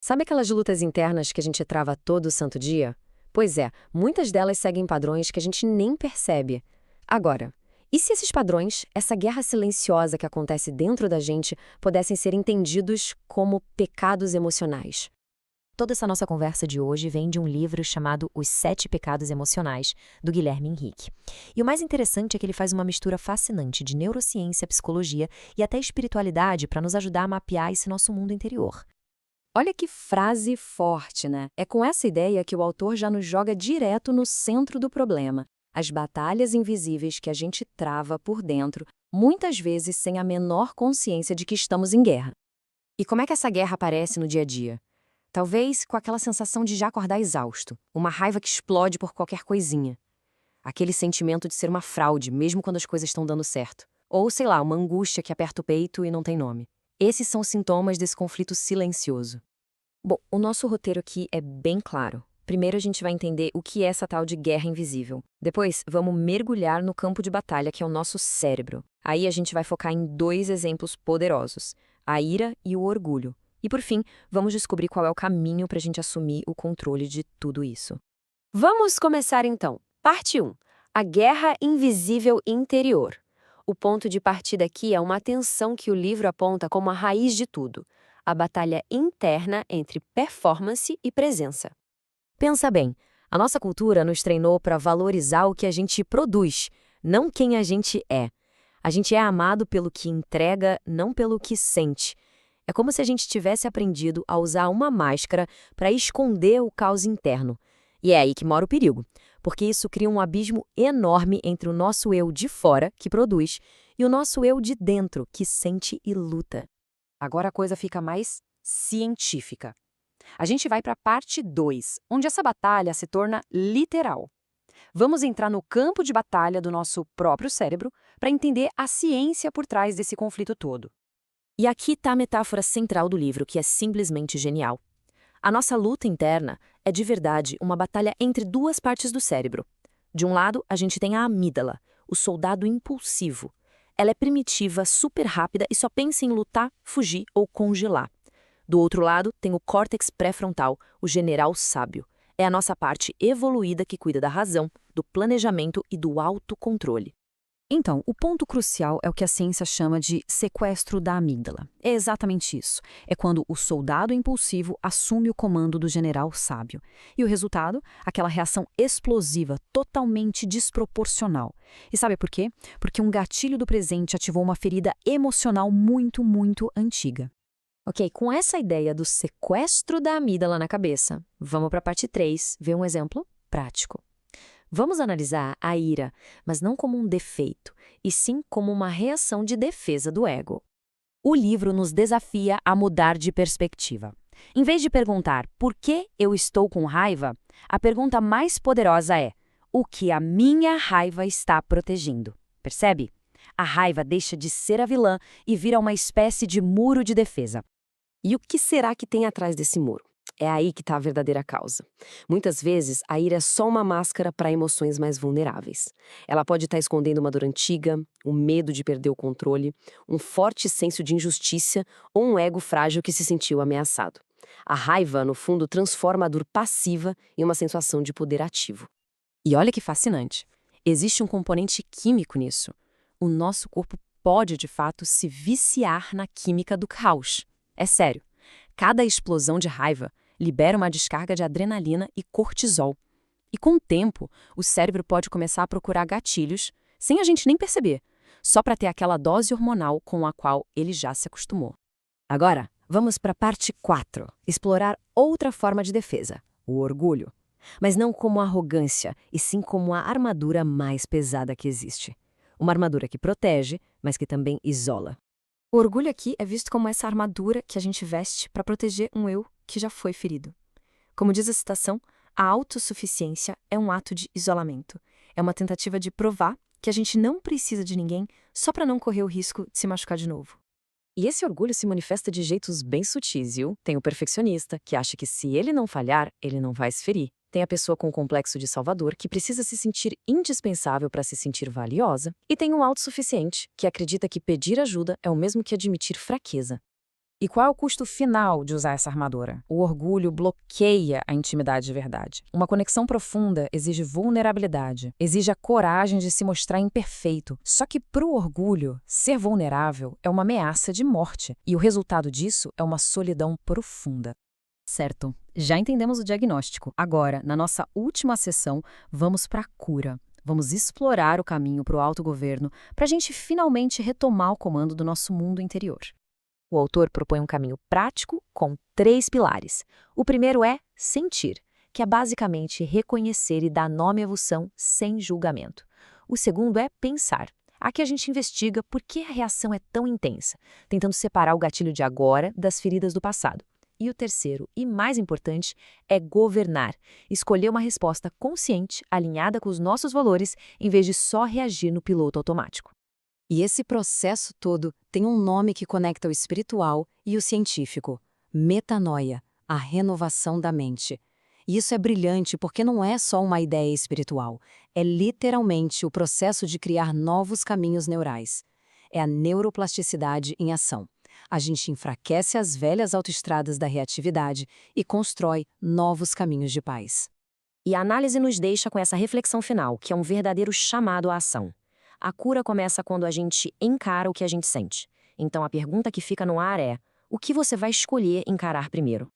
Sabe aquelas lutas internas que a gente trava todo santo dia? Pois é, muitas delas seguem padrões que a gente nem percebe. Agora, e se esses padrões, essa guerra silenciosa que acontece dentro da gente, pudessem ser entendidos como pecados emocionais? Toda essa nossa conversa de hoje vem de um livro chamado Os Sete Pecados Emocionais, do Guilherme Henrique. E o mais interessante é que ele faz uma mistura fascinante de neurociência, psicologia e até espiritualidade para nos ajudar a mapear esse nosso mundo interior. Olha que frase forte, né? É com essa ideia que o autor já nos joga direto no centro do problema. As batalhas invisíveis que a gente trava por dentro, muitas vezes sem a menor consciência de que estamos em guerra. E como é que essa guerra aparece no dia a dia? Talvez com aquela sensação de já acordar exausto, uma raiva que explode por qualquer coisinha. Aquele sentimento de ser uma fraude, mesmo quando as coisas estão dando certo. Ou, sei lá, uma angústia que aperta o peito e não tem nome. Esses são os sintomas desse conflito silencioso. Bom, o nosso roteiro aqui é bem claro. Primeiro a gente vai entender o que é essa tal de guerra invisível. Depois, vamos mergulhar no campo de batalha, que é o nosso cérebro. Aí a gente vai focar em dois exemplos poderosos: a ira e o orgulho. E por fim, vamos descobrir qual é o caminho para a gente assumir o controle de tudo isso. Vamos começar então. Parte 1. A guerra invisível interior. O ponto de partida aqui é uma tensão que o livro aponta como a raiz de tudo: a batalha interna entre performance e presença. Pensa bem, a nossa cultura nos treinou para valorizar o que a gente produz, não quem a gente é. A gente é amado pelo que entrega, não pelo que sente. É como se a gente tivesse aprendido a usar uma máscara para esconder o caos interno. E é aí que mora o perigo, porque isso cria um abismo enorme entre o nosso eu de fora, que produz, e o nosso eu de dentro, que sente e luta. Agora a coisa fica mais científica. A gente vai para a parte 2, onde essa batalha se torna literal. Vamos entrar no campo de batalha do nosso próprio cérebro para entender a ciência por trás desse conflito todo. E aqui está a metáfora central do livro, que é simplesmente genial. A nossa luta interna é de verdade uma batalha entre duas partes do cérebro. De um lado, a gente tem a amígdala, o soldado impulsivo. Ela é primitiva, super rápida e só pensa em lutar, fugir ou congelar. Do outro lado, tem o córtex pré-frontal, o general sábio. É a nossa parte evoluída que cuida da razão, do planejamento e do autocontrole. Então, o ponto crucial é o que a ciência chama de sequestro da amígdala. É exatamente isso. É quando o soldado impulsivo assume o comando do general sábio. E o resultado? Aquela reação explosiva, totalmente desproporcional. E sabe por quê? Porque um gatilho do presente ativou uma ferida emocional muito, muito antiga. Ok, com essa ideia do sequestro da amígdala na cabeça, vamos para a parte 3, ver um exemplo prático. Vamos analisar a ira, mas não como um defeito, e sim como uma reação de defesa do ego. O livro nos desafia a mudar de perspectiva. Em vez de perguntar por que eu estou com raiva, a pergunta mais poderosa é: o que a minha raiva está protegendo? Percebe? A raiva deixa de ser a vilã e vira uma espécie de muro de defesa. E o que será que tem atrás desse muro? É aí que está a verdadeira causa. Muitas vezes, a ira é só uma máscara para emoções mais vulneráveis. Ela pode estar escondendo uma dor antiga, o medo de perder o controle, um forte senso de injustiça ou um ego frágil que se sentiu ameaçado. A raiva, no fundo, transforma a dor passiva em uma sensação de poder ativo. E olha que fascinante. Existe um componente químico nisso. O nosso corpo pode, de fato, se viciar na química do caos. É sério. Cada explosão de raiva libera uma descarga de adrenalina e cortisol. E com o tempo, o cérebro pode começar a procurar gatilhos, sem a gente nem perceber, só para ter aquela dose hormonal com a qual ele já se acostumou. Agora, vamos para a parte 4, explorar outra forma de defesa, o orgulho. Mas não como arrogância, e sim como a armadura mais pesada que existe. Uma armadura que protege, mas que também isola. O orgulho aqui é visto como essa armadura que a gente veste para proteger um eu que já foi ferido. Como diz a citação, a autossuficiência é um ato de isolamento. É uma tentativa de provar que a gente não precisa de ninguém só para não correr o risco de se machucar de novo. E esse orgulho se manifesta de jeitos bem sutis, viu? Tem o perfeccionista, que acha que se ele não falhar, ele não vai se ferir. Tem a pessoa com o complexo de salvador, que precisa se sentir indispensável para se sentir valiosa. E tem o autossuficiente, que acredita que pedir ajuda é o mesmo que admitir fraqueza. E qual é o custo final de usar essa armadura? O orgulho bloqueia a intimidade de verdade. Uma conexão profunda exige vulnerabilidade, exige a coragem de se mostrar imperfeito. Só que para o orgulho, ser vulnerável é uma ameaça de morte, e o resultado disso é uma solidão profunda. Certo, já entendemos o diagnóstico. Agora, na nossa última sessão, vamos para a cura. Vamos explorar o caminho para o autogoverno para a gente finalmente retomar o comando do nosso mundo interior. O autor propõe um caminho prático com 3 pilares. O primeiro é sentir, que é basicamente reconhecer e dar nome à emoção sem julgamento. O segundo é pensar. Aqui a gente investiga por que a reação é tão intensa, tentando separar o gatilho de agora das feridas do passado. E o terceiro, e mais importante, é governar, escolher uma resposta consciente, alinhada com os nossos valores, em vez de só reagir no piloto automático. E esse processo todo tem um nome que conecta o espiritual e o científico: metanoia, a renovação da mente. E isso é brilhante porque não é só uma ideia espiritual, é literalmente o processo de criar novos caminhos neurais. É a neuroplasticidade em ação. A gente enfraquece as velhas autoestradas da reatividade e constrói novos caminhos de paz. E a análise nos deixa com essa reflexão final, que é um verdadeiro chamado à ação. A cura começa quando a gente encara o que a gente sente. Então a pergunta que fica no ar é: o que você vai escolher encarar primeiro?